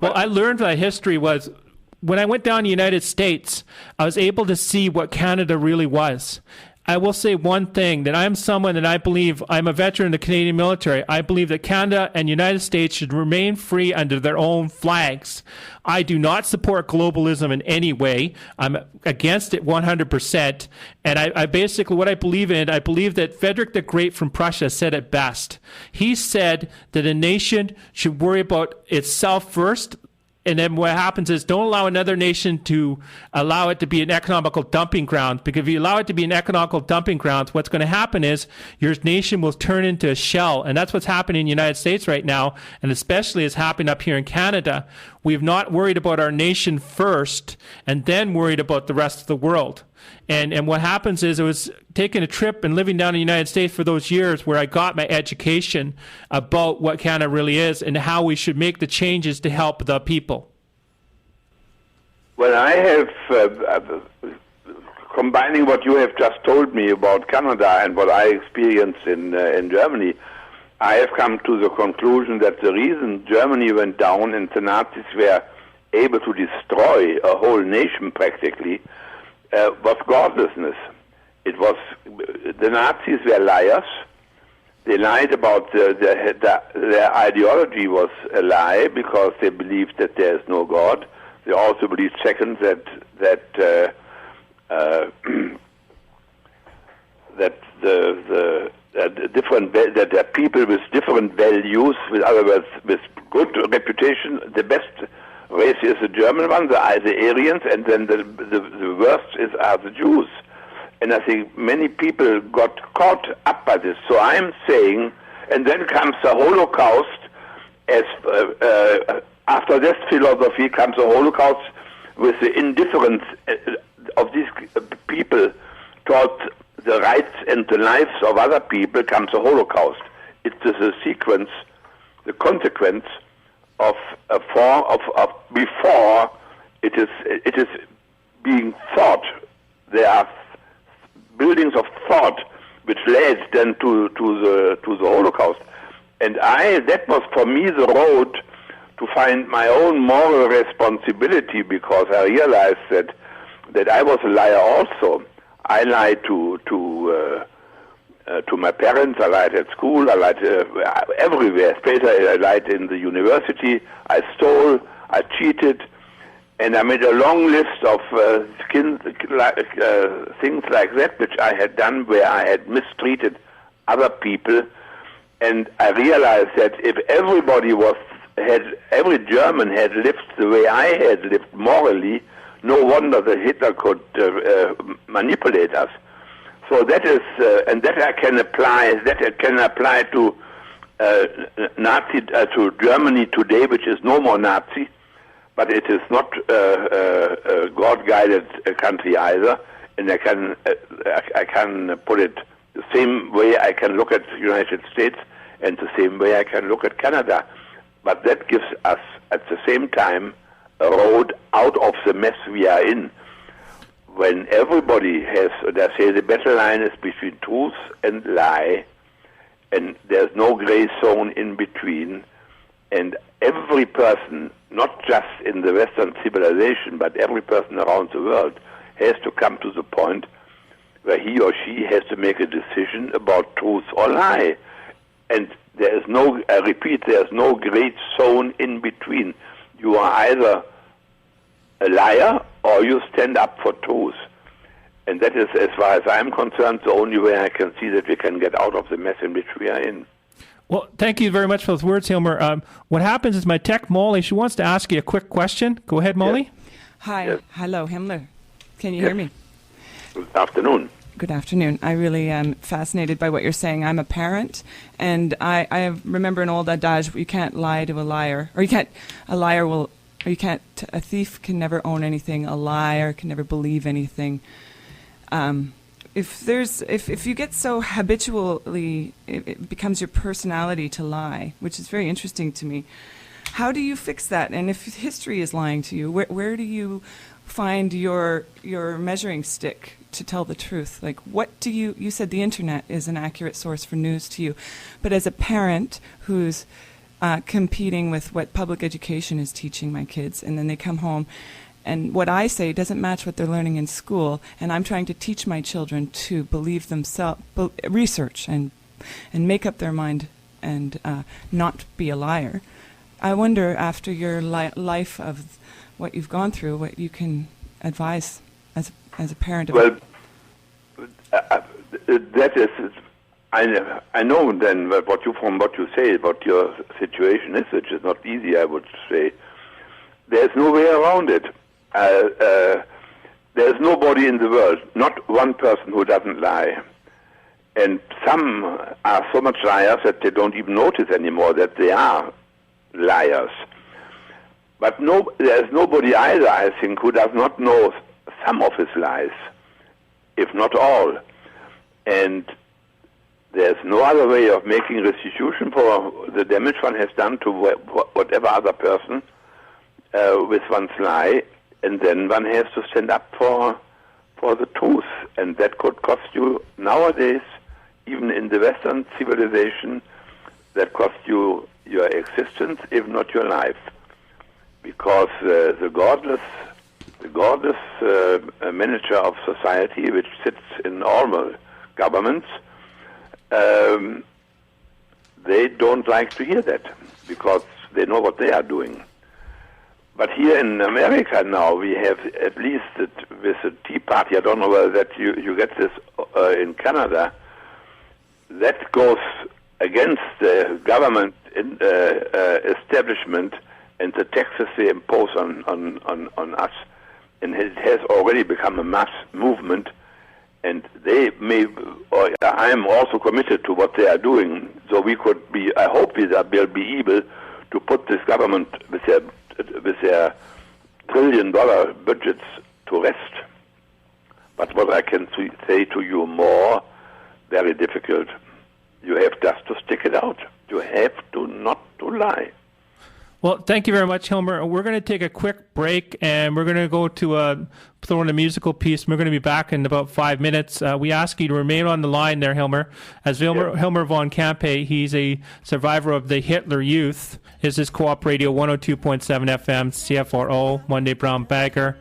Well, I learned that history was when I went down to the United States, I was able to see what Canada really was. I will say one thing, that I'm someone that I believe, I'm a veteran of the Canadian military. I believe that Canada and the United States should remain free under their own flags. I do not support globalism in any way. I'm against it 100%. And I basically, what I believe in, I believe that Frederick the Great from Prussia said it best. He said that a nation should worry about itself first. And then what happens is don't allow another nation to allow it to be an economical dumping ground. Because if you allow it to be an economical dumping ground, what's going to happen is your nation will turn into a shell. And that's what's happening in the United States right now. And especially is happening up here in Canada. We've not worried about our nation first and then worried about the rest of the world. And what happens is I was taking a trip and living down in the United States for those years where I got my education about what Canada really is and how we should make the changes to help the people. Well, I have, combining what you have just told me about Canada and what I experienced in Germany, I have come to the conclusion that the reason Germany went down and the Nazis were able to destroy a whole nation practically was godlessness. It was the Nazis were liars. They lied about their ideology was a lie because they believed that there is no God. They also believed, second, that the people with different values, with other words, with good reputation, the best race is the German one, the Aryans, and then the worst are the Jews. And I think many people got caught up by this. So I'm saying, and then comes the Holocaust, as after this philosophy comes the Holocaust with the indifference of these people toward the rights and the lives of other people comes the Holocaust. It is a sequence, the consequence of a form of before it is being thought. There are buildings of thought which led then to the Holocaust, and that was for me the road to find my own moral responsibility, because I realized that I was a liar also. I lied to my parents, I lied at school, I lied everywhere. Later I lied in the university, I stole, I cheated, and I made a long list of things like that which I had done where I had mistreated other people. And I realized that if every German had lived the way I had lived morally, no wonder that Hitler could manipulate us. So that is, and that I can apply. That I can apply to to Germany today, which is no more Nazi, but it is not a God-guided country either. And I can put it the same way I can look at the United States, and the same way I can look at Canada. But that gives us, at the same time, a road out of the mess we are in. When everybody has, they say the battle line is between truth and lie, and there's no gray zone in between, and every person, not just in the Western civilization, but every person around the world, has to come to the point where he or she has to make a decision about truth or lie. And there is no, I repeat, there's no gray zone in between. You are either a liar or you stand up for truth. And that is, as far as I'm concerned, the only way I can see that we can get out of the mess in which we are in. Well, thank you very much for those words, Hilmar. What happens is my tech, Molly, she wants to ask you a quick question. Go ahead, Molly. Yes. Hi. Yes. Hello, Hilmar. Can you Yes. hear me? Good afternoon. Good afternoon. I really am fascinated by what you're saying. I'm a parent, and I remember an old adage: you can't lie to a liar, or a thief can never own anything, a liar can never believe anything. If you get so habitually, it becomes your personality to lie, which is very interesting to me. How do you fix that? And if history is lying to you, where do you find your measuring stick to tell the truth? Like, what do you said the internet is an accurate source for news to you, but as a parent whose competing with what public education is teaching my kids, and then they come home and what I say doesn't match what they're learning in school, and I'm trying to teach my children to believe themselves, research and make up their mind and not be a liar. I wonder, after your life of what you've gone through, what you can advise as a parent. Well, that is, I know then from what you say about your situation is, which is not easy, I would say. There's no way around it. There's nobody in the world, not one person who doesn't lie. And some are so much liars that they don't even notice anymore that they are liars. But there's nobody either, I think, who does not know some of his lies, if not all. And there's no other way of making restitution for the damage one has done to whatever other person with one's lie, and then one has to stand up for the truth. And that could cost you nowadays, even in the Western civilization, that cost you your existence, if not your life. Because the godless manager of society, which sits in normal governments, they don't like to hear that, because they know what they are doing. But here in America now, we have at least with the Tea Party, I don't know whether that you get this in Canada, that goes against the government establishment and the taxes they impose on us. And it has already become a mass movement, and they may, or I am also committed to what they are doing, so we could be, I hope we'll be able to put this government with their trillion-dollar budgets to rest. But what I can say to you more, very difficult. You have just to stick it out. You have to not to lie. Well, thank you very much, Hilmar. We're going to take a quick break, and we're going to go to throw in a musical piece. We're going to be back in about 5 minutes. We ask you to remain on the line there, Hilmar. As Hilmar Von Campe, he's a survivor of the Hitler Youth. This is Co-op Radio 102.7 FM, CFRO, Monday Brown Bagger.